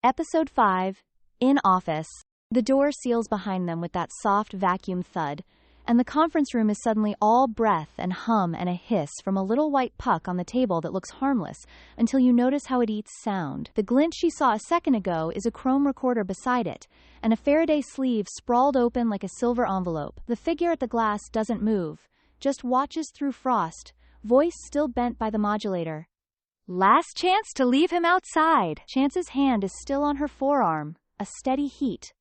Episode 5. In office. The door seals behind them with that soft vacuum thud, and the conference room is suddenly all breath and hum and a hiss from a little white puck on the table that looks harmless until you notice how it eats sound. The glint she saw a second ago is a chrome recorder beside it, and a Faraday sleeve sprawled open like a silver envelope. The figure at the glass doesn't move, just watches through frost, voice still bent by the modulator. Last chance to leave him outside. Chance's hand is still on her forearm, a steady heat.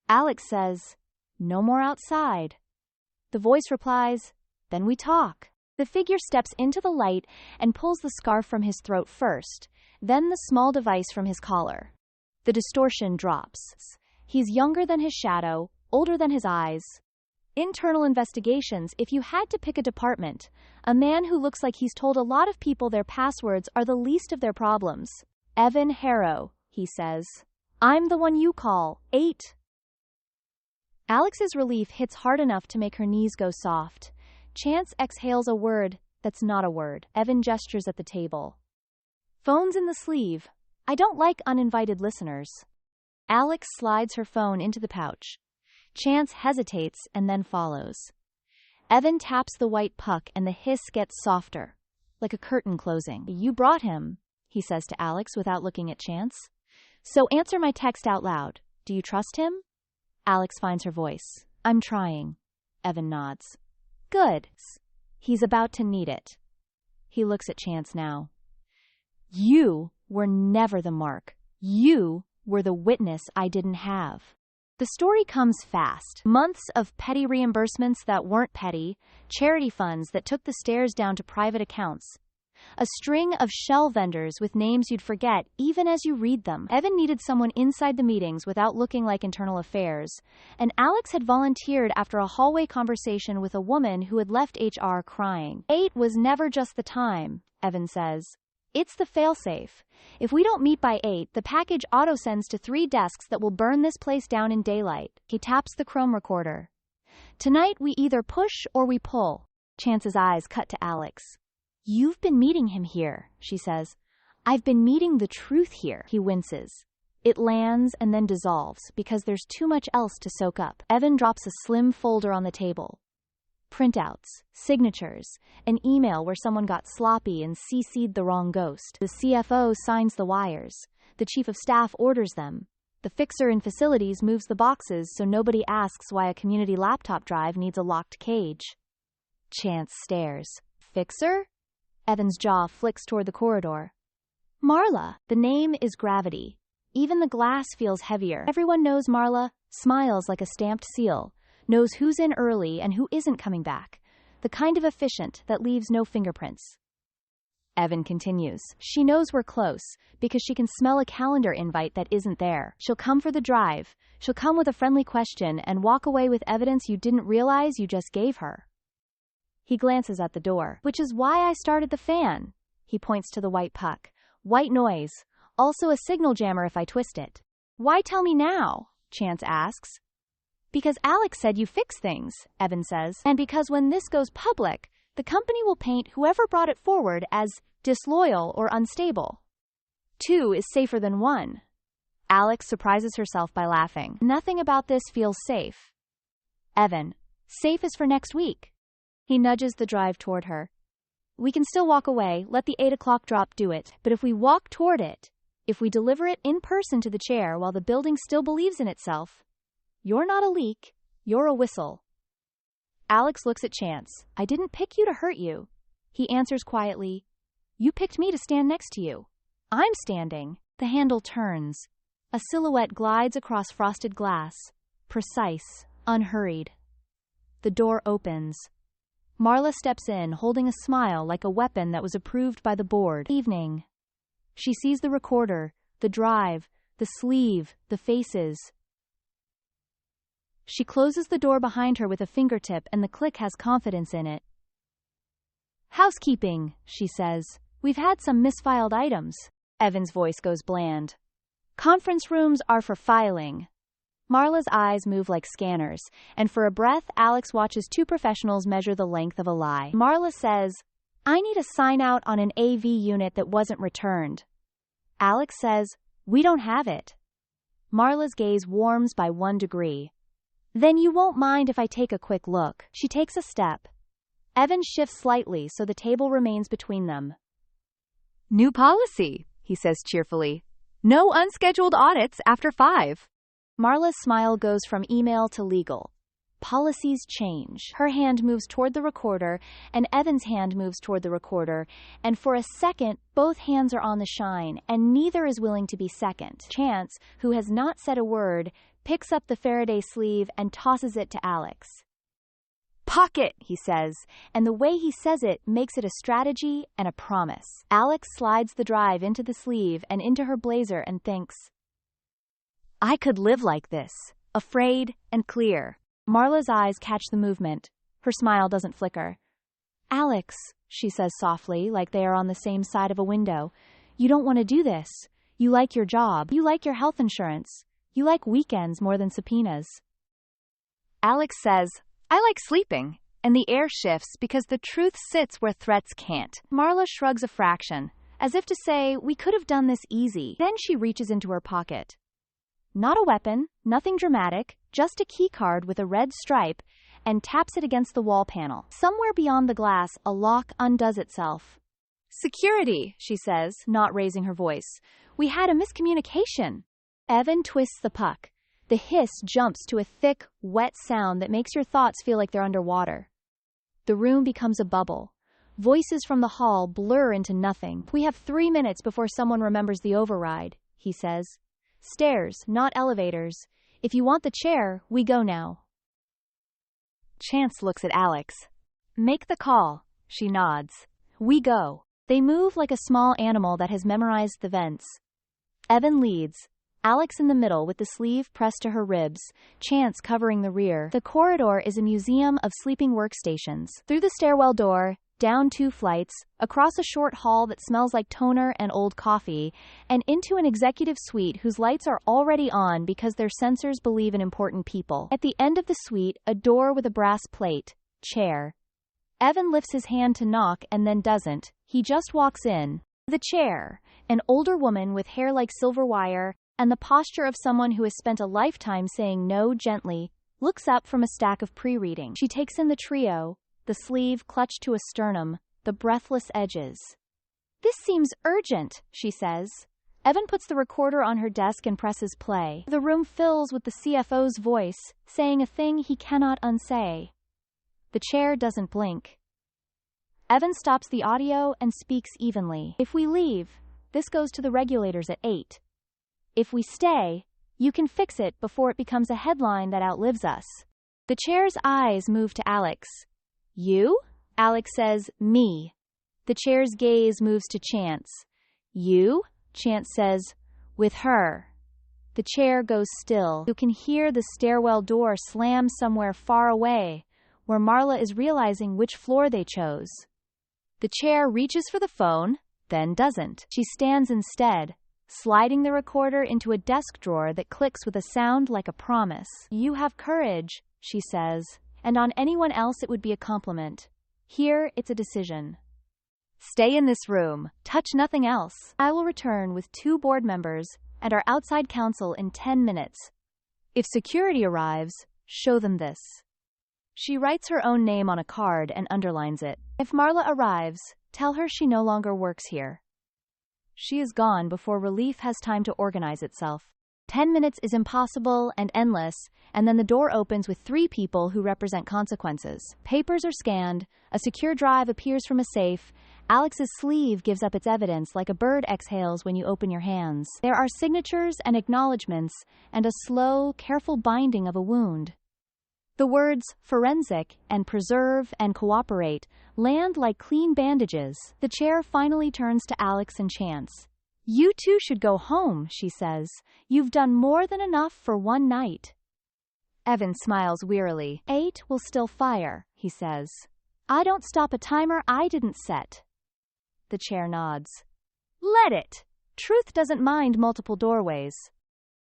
Alex says, no more outside. The voice replies, then we talk. The figure steps into the light and pulls the scarf from his throat first, then the small device from his collar. The distortion drops. He's younger than his shadow, older than his eyes. Internal investigations, if you had to pick a department, a man who looks like he's told a lot of people their passwords are the least of their problems. Evan Harrow, he says. I'm the one you call. 8. Alex's relief hits hard enough to make her knees go soft. Chance exhales a word that's not a word. Evan gestures at the table. Phone's in the sleeve. I don't like uninvited listeners. Alex slides her phone into the pouch. Chance hesitates and then follows. Evan taps the white puck and the hiss gets softer, like a curtain closing. You brought him, he says to Alex without looking at Chance. So answer my text out loud. Do you trust him? Alex finds her voice. I'm trying. Evan nods. Good. He's about to need it. He looks at Chance now. You were never the mark. You were the witness I didn't have. The story comes fast. Months of petty reimbursements that weren't petty, charity funds that took the stairs down to private accounts. A string of shell vendors with names you'd forget even as you read them. Evan needed someone inside the meetings without looking like internal affairs, and Alex had volunteered after a hallway conversation with a woman who had left HR crying. 8 was never just the time, Evan says. It's the failsafe. If we don't meet by 8, the package auto-sends to 3 desks that will burn this place down in daylight. He taps the chrome recorder. Tonight we either push or we pull. Chance's eyes cut to Alex. You've been meeting him here, she says. I've been meeting the truth here. He winces. It lands and then dissolves because there's too much else to soak up. Evan drops a slim folder on the table. Printouts, signatures, an email where someone got sloppy and CC'd the wrong ghost. The CFO signs the wires. The chief of staff orders them. The fixer in facilities moves the boxes so nobody asks why a community laptop drive needs a locked cage. Chance stares. Fixer? Evan's jaw flicks toward the corridor. Marla. The name is gravity. Even the glass feels heavier. Everyone knows Marla, smiles like a stamped seal, knows who's in early and who isn't coming back. The kind of efficient that leaves no fingerprints. Evan continues. She knows we're close, because she can smell a calendar invite that isn't there. She'll come for the drive. She'll come with a friendly question and walk away with evidence you didn't realize you just gave her. He glances at the door. Which is why I started the fan. He points to the white puck. White noise. Also a signal jammer if I twist it. Why tell me now? Chance asks. Because Alex said you fix things, Evan says. And because when this goes public, the company will paint whoever brought it forward as disloyal or unstable. 2 is safer than 1. Alex surprises herself by laughing. Nothing about this feels safe. Evan. Safe is for next week. He nudges the drive toward her. We can still walk away, let the 8 o'clock drop do it. But if we walk toward it, if we deliver it in person to the chair while the building still believes in itself, you're not a leak, you're a whistle. Alex looks at Chance. I didn't pick you to hurt you. He answers quietly. You picked me to stand next to you. I'm standing. The handle turns. A silhouette glides across frosted glass. Precise, unhurried. The door opens. Marla steps in, holding a smile like a weapon that was approved by the board. Evening. She sees the recorder, the drive, the sleeve, the faces. She closes the door behind her with a fingertip and the click has confidence in it. Housekeeping, she says. We've had some misfiled items. Evan's voice goes bland. Conference rooms are for filing. Marla's eyes move like scanners, and for a breath, Alex watches 2 professionals measure the length of a lie. Marla says, I need a sign out on an AV unit that wasn't returned. Alex says, we don't have it. Marla's gaze warms by 1 degree. Then you won't mind if I take a quick look. She takes a step. Evan shifts slightly so the table remains between them. New policy, he says cheerfully. No unscheduled audits after 5. Marla's smile goes from email to legal. Policies change. Her hand moves toward the recorder, and Evan's hand moves toward the recorder, and for a second, both hands are on the shine, and neither is willing to be second. Chance, who has not said a word, picks up the Faraday sleeve and tosses it to Alex. Pocket, he says, and the way he says it makes it a strategy and a promise. Alex slides the drive into the sleeve and into her blazer and thinks, I could live like this, afraid and clear. Marla's eyes catch the movement. Her smile doesn't flicker. Alex, she says softly, like they are on the same side of a window, you don't want to do this. You like your job. You like your health insurance. You like weekends more than subpoenas. Alex says, I like sleeping, and the air shifts because the truth sits where threats can't. Marla shrugs a fraction, as if to say, we could have done this easy. Then she reaches into her pocket. Not a weapon, nothing dramatic, just a key card with a red stripe, and taps it against the wall panel. Somewhere beyond the glass, a lock undoes itself. Security, she says, not raising her voice. We had a miscommunication. Evan twists the puck. The hiss jumps to a thick, wet sound that makes your thoughts feel like they're underwater. The room becomes a bubble. Voices from the hall blur into nothing. We have 3 minutes before someone remembers the override, he says. Stairs, not elevators. If you want the chair, we go now. Chance looks at Alex. Make the call, she nods. We go. They move like a small animal that has memorized the vents. Evan leads, Alex in the middle with the sleeve pressed to her ribs, Chance covering the rear. The corridor is a museum of sleeping workstations. Through the stairwell door, down 2 flights, across a short hall that smells like toner and old coffee, and into an executive suite whose lights are already on because their sensors believe in important people. At the end of the suite, a door with a brass plate. Chair. Evan lifts his hand to knock and then doesn't. He just walks in. The chair. An older woman with hair like silver wire, and the posture of someone who has spent a lifetime saying no gently, looks up from a stack of pre-reading. She takes in the trio, the sleeve clutched to a sternum, the breathless edges. This seems urgent, she says. Evan puts the recorder on her desk and presses play. The room fills with the CFO's voice, saying a thing he cannot unsay. The chair doesn't blink. Evan stops the audio and speaks evenly. If we leave, this goes to the regulators at 8. If we stay, you can fix it before it becomes a headline that outlives us. The chair's eyes move to Alex. You? Alex says, me. The chair's gaze moves to Chance. You? Chance says, with her. The chair goes still. You can hear the stairwell door slam somewhere far away, where Marla is realizing which floor they chose. The chair reaches for the phone, then doesn't. She stands instead, sliding the recorder into a desk drawer that clicks with a sound like a promise. You have courage, she says, and on anyone else it would be a compliment. Here, it's a decision. Stay in this room. Touch nothing else. I will return with 2 board members and our outside counsel in 10 minutes. If security arrives, show them this. She writes her own name on a card and underlines it. If Marla arrives, tell her she no longer works here. She is gone before relief has time to organize itself. 10 minutes is impossible and endless, and then the door opens with 3 people who represent consequences. Papers are scanned, a secure drive appears from a safe, Alex's sleeve gives up its evidence like a bird exhales when you open your hands. There are signatures and acknowledgments, and a slow, careful binding of a wound. The words forensic and preserve and cooperate land like clean bandages. The chair finally turns to Alex and Chance. You 2 should go home, she says. You've done more than enough for one night. Evan smiles wearily. 8 will still fire, he says. I don't stop a timer I didn't set. The chair nods. Let it. Truth doesn't mind multiple doorways.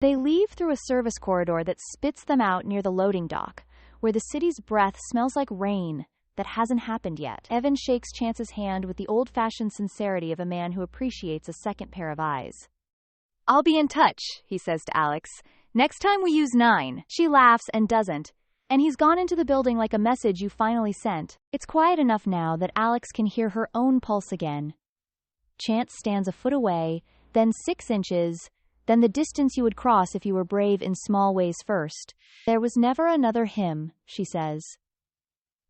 They leave through a service corridor that spits them out near the loading dock, where the city's breath smells like rain that hasn't happened yet. Evan shakes Chance's hand with the old-fashioned sincerity of a man who appreciates a second pair of eyes. I'll be in touch, he says to Alex. Next time we use 9. She laughs and doesn't, and he's gone into the building like a message you finally sent. It's quiet enough now that Alex can hear her own pulse again. Chance stands a foot away, then 6 inches, then the distance you would cross if you were brave in small ways first. There was never another him, she says.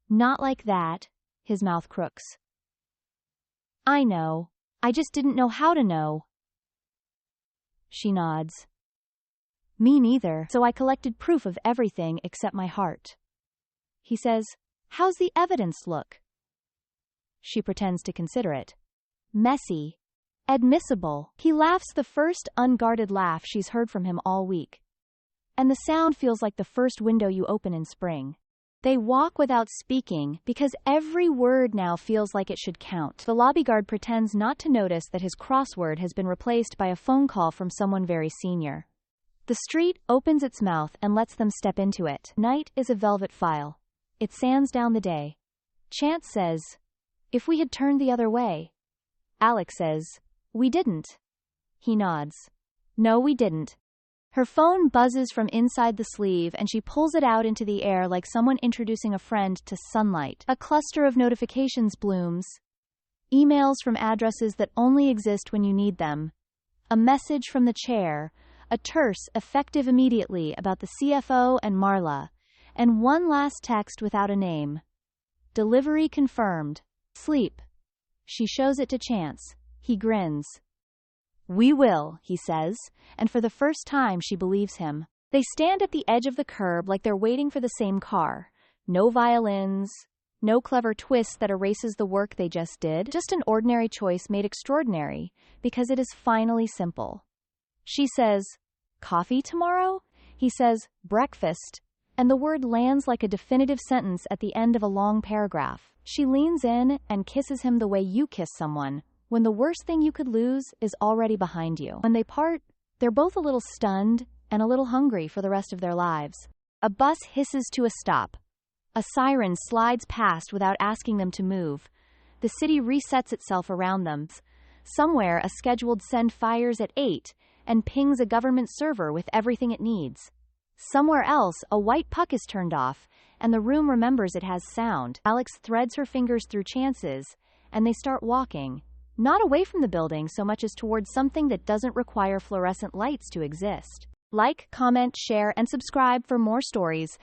Not like that, his mouth crooks. I know. I just didn't know how to know. She nods. Me neither, so I collected proof of everything except my heart. He says, how's the evidence look? She pretends to consider it. Messy. Admissible. He laughs the first unguarded laugh she's heard from him all week. And the sound feels like the first window you open in spring. They walk without speaking because every word now feels like it should count. The lobby guard pretends not to notice that his crossword has been replaced by a phone call from someone very senior. The street opens its mouth and lets them step into it. Night is a velvet file. It sands down the day. Chance says, if we had turned the other way. Alex says, we didn't. He nods. No, we didn't. Her phone buzzes from inside the sleeve and she pulls it out into the air like someone introducing a friend to sunlight. A cluster of notifications blooms. Emails from addresses that only exist when you need them. A message from the chair. A terse, effective immediately about the CFO and Marla. And one last text without a name. Delivery confirmed. Sleep. She shows it to Chance. He grins. We will, he says, and for the first time she believes him. They stand at the edge of the curb like they're waiting for the same car. No violins, no clever twist that erases the work they just did, just an ordinary choice made extraordinary, because it is finally simple. She says, coffee tomorrow? He says, breakfast, and the word lands like a definitive sentence at the end of a long paragraph. She leans in and kisses him the way you kiss someone, when the worst thing you could lose is already behind you. When they part, they're both a little stunned and a little hungry for the rest of their lives. A bus hisses to a stop. A siren slides past without asking them to move. The city resets itself around them. Somewhere, a scheduled send fires at 8 and pings a government server with everything it needs. Somewhere else, a white puck is turned off, and the room remembers it has sound. Alex threads her fingers through Chance's, and they start walking. Not away from the building so much as towards something that doesn't require fluorescent lights to exist. Like, comment, share, and subscribe for more stories.